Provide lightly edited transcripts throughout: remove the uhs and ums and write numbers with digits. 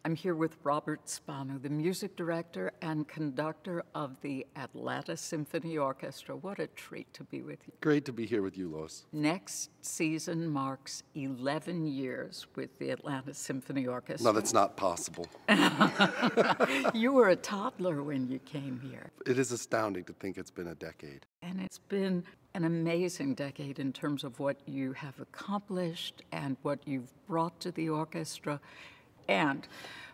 I'm here with Robert Spano, the music director and conductor of the Atlanta Symphony Orchestra. What a treat to be with you. Great to be here with you, Lois. Next season marks 11 years with the Atlanta Symphony Orchestra. No, that's not possible. You were a toddler when you came here. It is astounding to think it's been a decade. And it's been an amazing decade in terms of what you have accomplished and what you've brought to the orchestra. And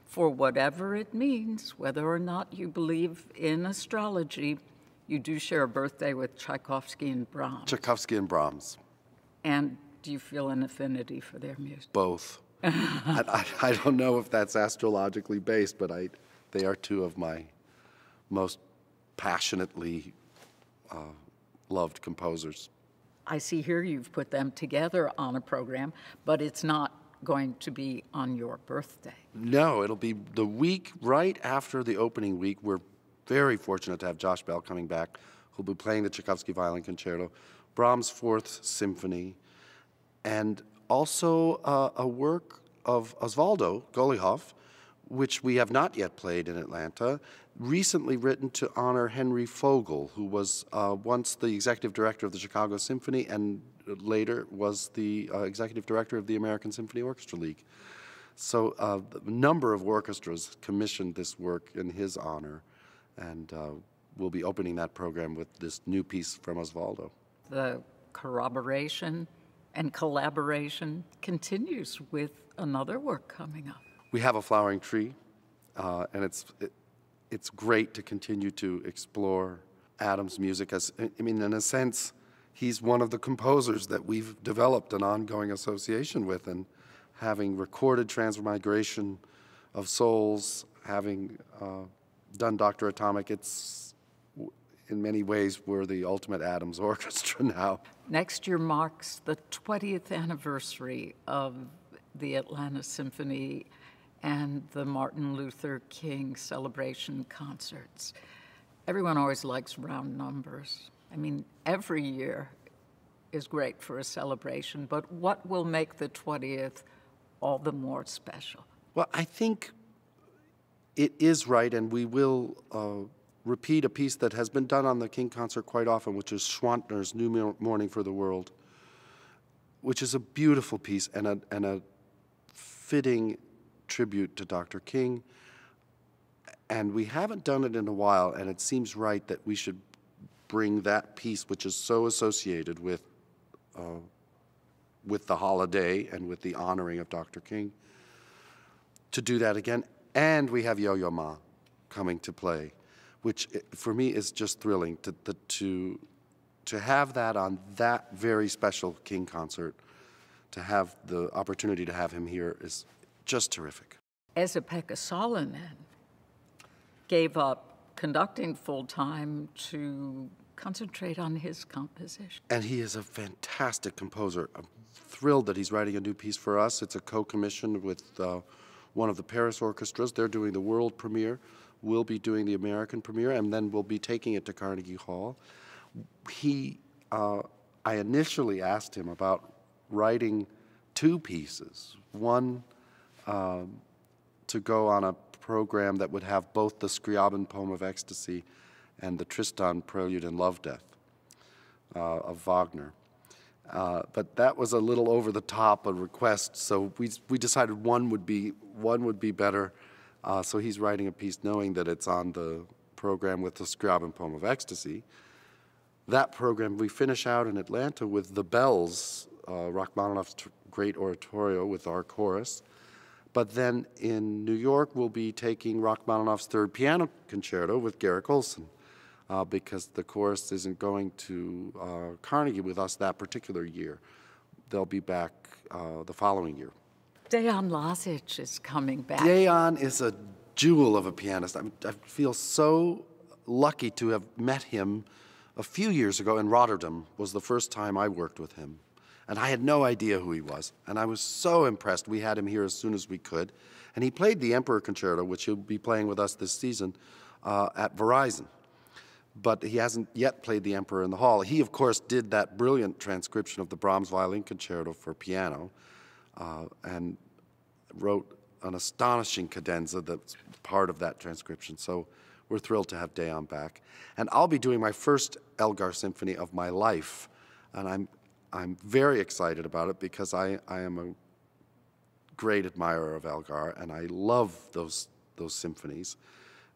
for whatever it means, whether or not you believe in astrology, you do share a birthday with Tchaikovsky and Brahms. Tchaikovsky and Brahms. And do you feel an affinity for their music? Both. I don't know if that's astrologically based, but they are two of my most passionately loved composers. I see here you've put them together on a program, but it's not going to be on your birthday. No, it'll be the week right after the opening week. We're very fortunate to have Josh Bell coming back, who'll be playing the Tchaikovsky Violin Concerto, Brahms' Fourth Symphony, and also a work of Osvaldo Golijov, which we have not yet played in Atlanta, recently written to honor Henry Fogel, who was once the executive director of the Chicago Symphony and later was the executive director of the American Symphony Orchestra League. So a number of orchestras commissioned this work in his honor, and we'll be opening that program with this new piece from Osvaldo. The corroboration and collaboration continues with another work coming up. We have a flowering tree, and it's great to continue to explore Adam's music. In a sense, he's one of the composers that we've developed an ongoing association with, and having recorded Transmigration of Souls, having done Dr. Atomic, it's in many ways we're the ultimate Adams orchestra now. Next year marks the 20th anniversary of the Atlanta Symphony and the Martin Luther King celebration concerts. Everyone always likes round numbers. I mean, every year is great for a celebration, but what will make the 20th all the more special? Well, I think it is right, and we will repeat a piece that has been done on the King concert quite often, which is Schwantner's New Morning for the World, which is a beautiful piece and a fitting tribute to Dr. King. And we haven't done it in a while, and it seems right that we should bring that piece, which is so associated with the holiday and with the honoring of Dr. King, to do that again. And we have Yo-Yo Ma coming to play, which for me is just thrilling to have that on that very special King concert. To have the opportunity to have him here is just terrific. Esa-Pekka Salonen gave up conducting full-time to concentrate on his composition. And he is a fantastic composer. I'm thrilled that he's writing a new piece for us. It's a co-commission with one of the Paris orchestras. They're doing the world premiere. We'll be doing the American premiere, and then we'll be taking it to Carnegie Hall. I initially asked him about writing two pieces, one to go on a program that would have both the Scriabin Poem of Ecstasy and the Tristan Prelude and Love Death of Wagner. But that was a little over the top a request, so we decided one would be better. So he's writing a piece knowing that it's on the program with the Scriabin Poem of Ecstasy. That program we finish out in Atlanta with the Bells, Rachmaninoff's great oratorio with our chorus. But then in New York, we'll be taking Rachmaninoff's Third Piano Concerto with Garrick Olson, because the chorus isn't going to Carnegie with us that particular year. They'll be back the following year. Dejan Lazic is coming back. Dejan is a jewel of a pianist. I feel so lucky to have met him a few years ago in Rotterdam. Was the first time I worked with him. And I had no idea who he was. And I was so impressed. We had him here as soon as we could. And he played the Emperor Concerto, which he'll be playing with us this season, at Verizon. But he hasn't yet played the Emperor in the Hall. He, of course, did that brilliant transcription of the Brahms Violin Concerto for piano, and wrote an astonishing cadenza that's part of that transcription. So we're thrilled to have Dejan back. And I'll be doing my first Elgar symphony of my life. And I'm very excited about it because I am a great admirer of Elgar, and I love those symphonies.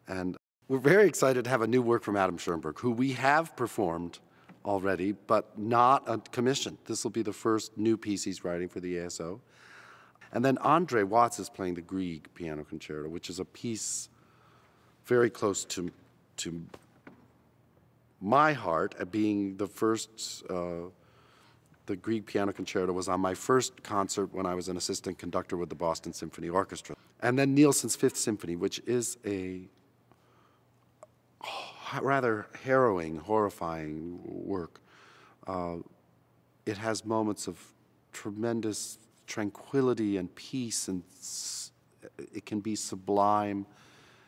And we're very excited to have a new work from Adam Schoenberg, who we have performed already, but not a commission. This will be the first new piece he's writing for the ASO. And then Andre Watts is playing the Grieg Piano Concerto, which is a piece very close to my heart, being the first. The Grieg Piano Concerto was on my first concert when I was an assistant conductor with the Boston Symphony Orchestra. And then Nielsen's Fifth Symphony, which is a rather harrowing, horrifying work. It has moments of tremendous tranquility and peace, and it can be sublime.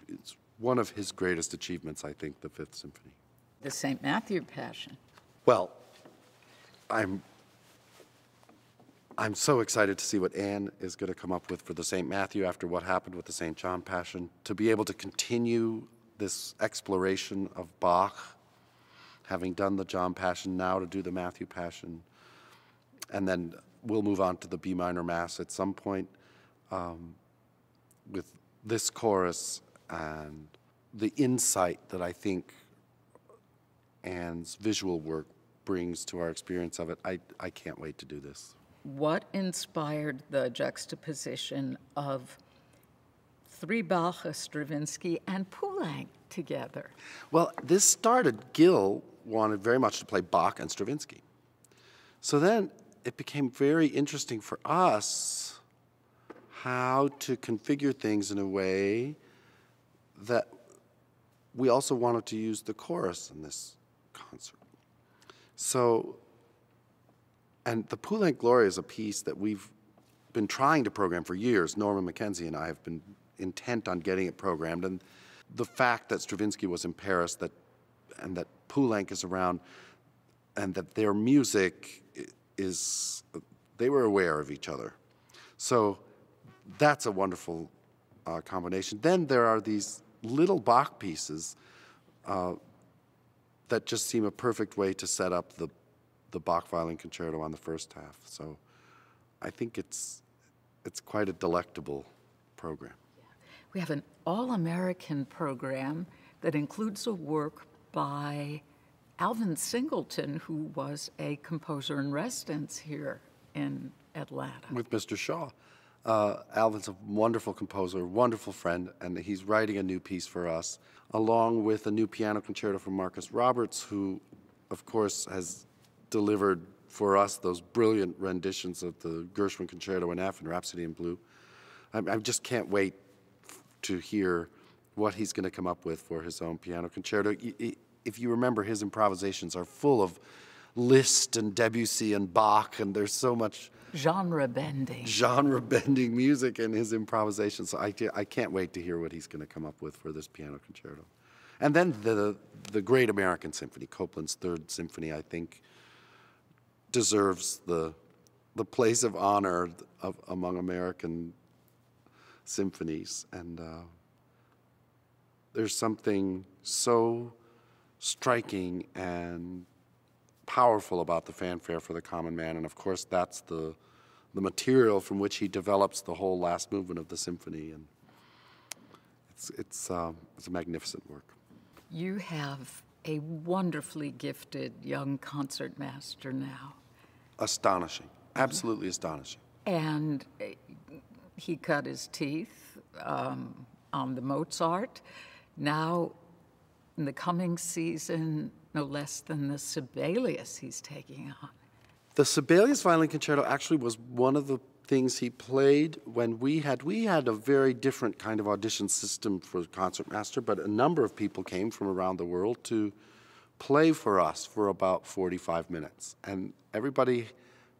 It's one of his greatest achievements, I think, the Fifth Symphony. The St. Matthew Passion. Well, I'm so excited to see what Anne is going to come up with for the St. Matthew after what happened with the St. John Passion, to be able to continue this exploration of Bach, having done the John Passion, now to do the Matthew Passion. And then we'll move on to the B minor Mass at some point with this chorus and the insight that I think Anne's visual work brings to our experience of it. I can't wait to do this. What inspired the juxtaposition of three Bach, a Stravinsky, and Poulenc together? Well, this started, Gil wanted very much to play Bach and Stravinsky. So then it became very interesting for us how to configure things in a way that we also wanted to use the chorus in this concert. So, and the Poulenc Gloria is a piece that we've been trying to program for years. Norman Mackenzie and I have been intent on getting it programmed. And the fact that Stravinsky was in Paris and that Poulenc is around and that their music is, they were aware of each other. So that's a wonderful combination. Then there are these little Bach pieces that just seem a perfect way to set up the Bach Violin Concerto on the first half. So I think it's quite a delectable program. We have an all-American program that includes a work by Alvin Singleton, who was a composer in residence here in Atlanta. With Mr. Shaw. Alvin's a wonderful composer, wonderful friend, and he's writing a new piece for us, along with a new piano concerto from Marcus Roberts, who, of course, has delivered for us those brilliant renditions of the Gershwin Concerto in F and Rhapsody in Blue. I just can't wait to hear what he's going to come up with for his own piano concerto. If you remember, his improvisations are full of Liszt and Debussy and Bach, and there's so much genre-bending music in his improvisations. So I can't wait to hear what he's going to come up with for this piano concerto. And then the Great American Symphony, Copland's Third Symphony, I think, deserves the place of honor among American symphonies. And there's something so striking and powerful about the fanfare for the common man. And of course, that's the material from which he develops the whole last movement of the symphony. And it's a magnificent work. You have a wonderfully gifted young concertmaster now. Astonishing, absolutely astonishing. And he cut his teeth on the Mozart. Now, in the coming season, no less than the Sibelius he's taking on. The Sibelius Violin Concerto actually was one of the things he played when we had a very different kind of audition system for Concertmaster, but a number of people came from around the world to play for us for about 45 minutes. And everybody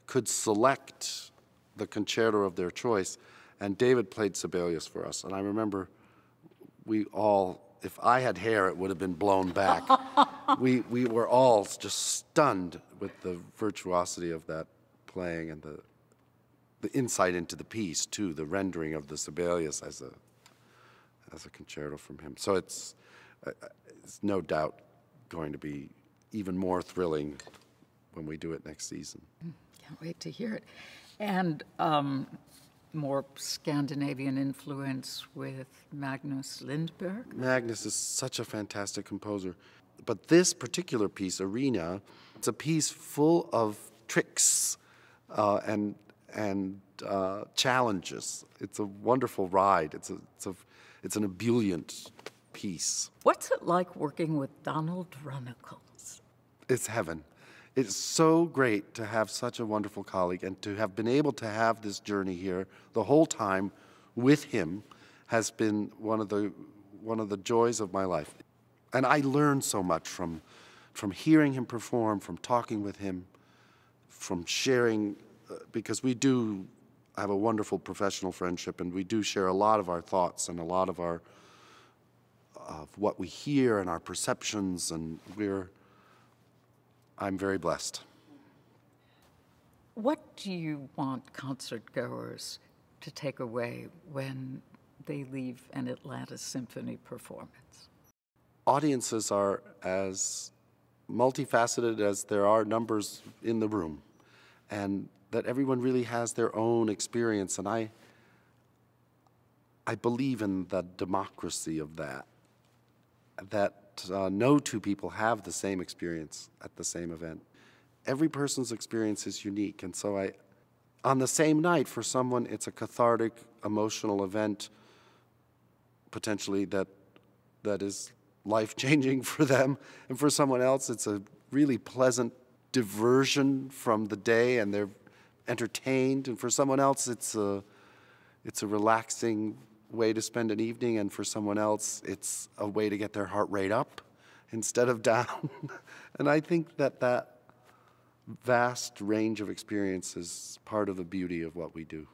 could select the concerto of their choice, and David played Sibelius for us. And I remember we all, if I had hair, it would have been blown back. We were all just stunned with the virtuosity of that playing and the insight into the piece too, the rendering of the Sibelius as a concerto from him. So it's no doubt going to be even more thrilling when we do it next season. Can't wait to hear it. And more Scandinavian influence with Magnus Lindberg. Magnus is such a fantastic composer. But this particular piece, Arena, it's a piece full of tricks and challenges. It's a wonderful ride. It's an ebullient piece. What's it like working with Donald Runnicles? It's heaven. It's so great to have such a wonderful colleague, and to have been able to have this journey here the whole time with him has been one of the joys of my life. And I learned so much from hearing him perform, from talking with him, from sharing, because we do have a wonderful professional friendship, and we do share a lot of our thoughts and a lot of what we hear and our perceptions, and I'm very blessed. What do you want concertgoers to take away when they leave an Atlanta Symphony performance? Audiences are as multifaceted as there are numbers in the room, and that everyone really has their own experience, and I believe in the democracy of that no two people have the same experience at the same event. Every person's experience is unique, and so on the same night, for someone it's a cathartic, emotional event, potentially that is life-changing for them, and for someone else it's a really pleasant diversion from the day and they're entertained, and for someone else it's a relaxing way to spend an evening, and for someone else it's a way to get their heart rate up instead of down. And I think that vast range of experience is part of the beauty of what we do.